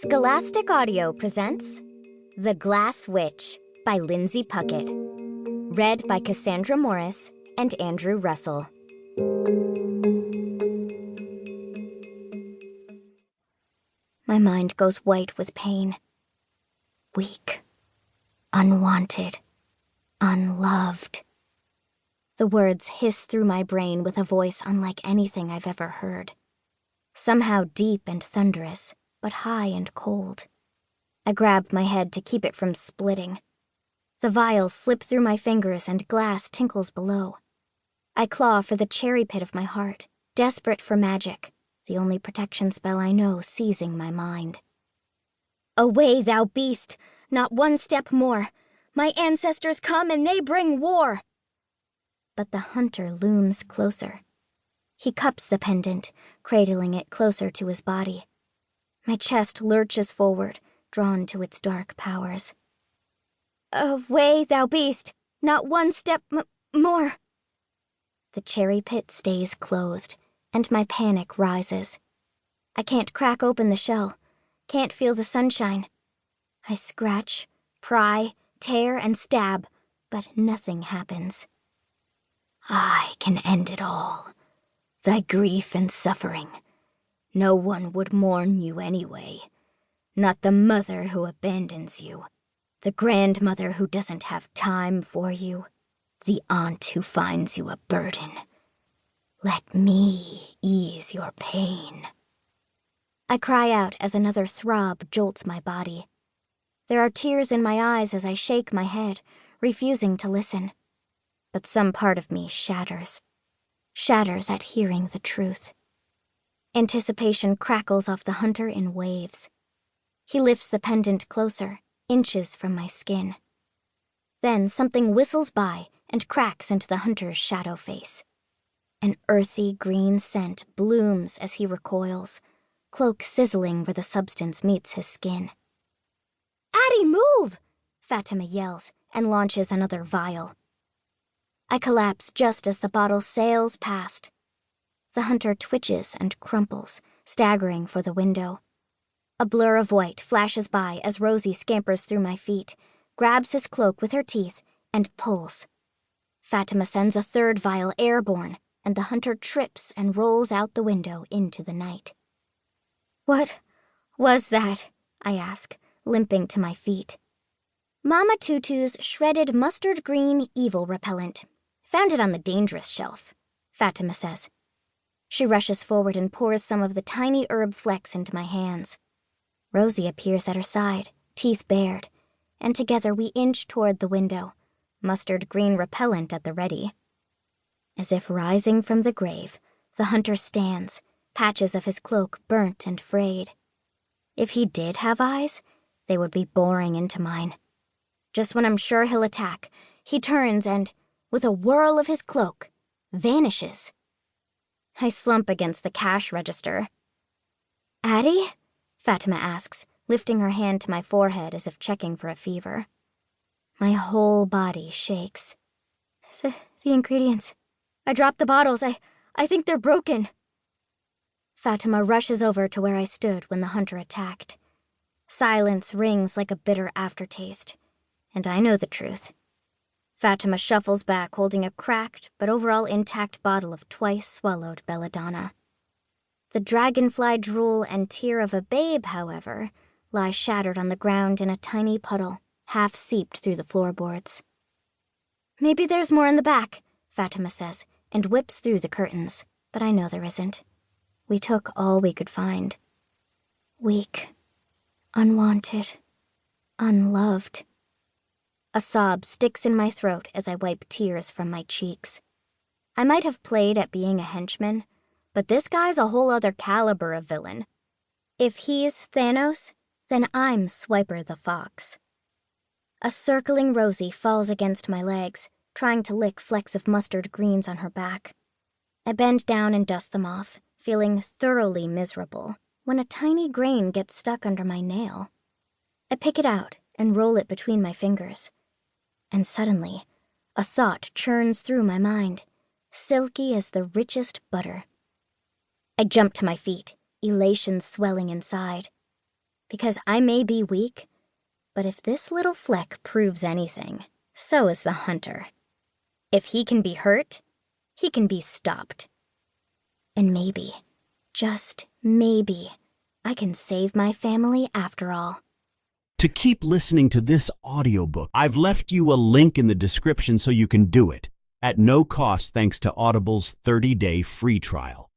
Scholastic Audio presents The Glass Witch by Lindsay Puckett. Read by Cassandra Morris and Andrew Russell. My mind goes white with pain. Weak. Unwanted. Unloved. The words hiss through my brain with a voice unlike anything I've ever heard. Somehow deep and thunderous, but high and cold. I grab my head to keep it from splitting. The vials slip through my fingers and glass tinkles below. I claw for the cherry pit of my heart, desperate for magic, the only protection spell I know seizing my mind. Away, thou beast! Not one step more! My ancestors come and they bring war! But the hunter looms closer. He cups the pendant, cradling it closer to his body. My chest lurches forward, drawn to its dark powers. Away, thou beast! Not one step more! The cherry pit stays closed, and my panic rises. I can't crack open the shell, can't feel the sunshine. I scratch, pry, tear, and stab, but nothing happens. I can end it all. Thy grief and suffering. No one would mourn you anyway. Not the mother who abandons you. The grandmother who doesn't have time for you. The aunt who finds you a burden. Let me ease your pain. I cry out as another throb jolts my body. There are tears in my eyes as I shake my head, refusing to listen. But some part of me shatters at hearing the truth. Anticipation crackles off the hunter in waves. He lifts the pendant closer, inches from my skin. Then something whistles by and cracks into the hunter's shadow face. An earthy green scent blooms as he recoils, cloak sizzling where the substance meets his skin. "Addie, move!" Fatima yells and launches another vial. I collapse just as the bottle sails past. The hunter twitches and crumples, staggering for the window. A blur of white flashes by as Rosie scampers through my feet, grabs his cloak with her teeth, and pulls. Fatima sends a third vial airborne, and the hunter trips and rolls out the window into the night. "What was that?" I ask, limping to my feet. Mama Tutu's shredded mustard green evil repellent. Found it on the dangerous shelf, Fatima says. She rushes forward and pours some of the tiny herb flecks into my hands. Rosie appears at her side, teeth bared, and together we inch toward the window, mustard green repellent at the ready. As if rising from the grave, the hunter stands, patches of his cloak burnt and frayed. If he did have eyes, they would be boring into mine. Just when I'm sure he'll attack, he turns and, with a whirl of his cloak, vanishes. I slump against the cash register. "Addie?" Fatima asks, lifting her hand to my forehead as if checking for a fever. My whole body shakes. The ingredients. I dropped the bottles. I think they're broken. Fatima rushes over to where I stood when the hunter attacked. Silence rings like a bitter aftertaste, and I know the truth. Fatima shuffles back, holding a cracked but overall intact bottle of twice-swallowed belladonna. The dragonfly drool and tear of a babe, however, lie shattered on the ground in a tiny puddle, half seeped through the floorboards. "Maybe there's more in the back," Fatima says, and whips through the curtains, but I know there isn't. We took all we could find. Weak. Unwanted. Unloved. A sob sticks in my throat as I wipe tears from my cheeks. I might have played at being a henchman, but this guy's a whole other caliber of villain. If he's Thanos, then I'm Swiper the Fox. A circling Rosie falls against my legs, trying to lick flecks of mustard greens on her back. I bend down and dust them off, feeling thoroughly miserable, when a tiny grain gets stuck under my nail. I pick it out and roll it between my fingers. And suddenly, a thought churns through my mind, silky as the richest butter. I jump to my feet, elation swelling inside. Because I may be weak, but if this little fleck proves anything, so is the hunter. If he can be hurt, he can be stopped. And maybe, just maybe, I can save my family after all. To keep listening to this audiobook, I've left you a link in the description so you can do it, at no cost thanks to Audible's 30-day free trial.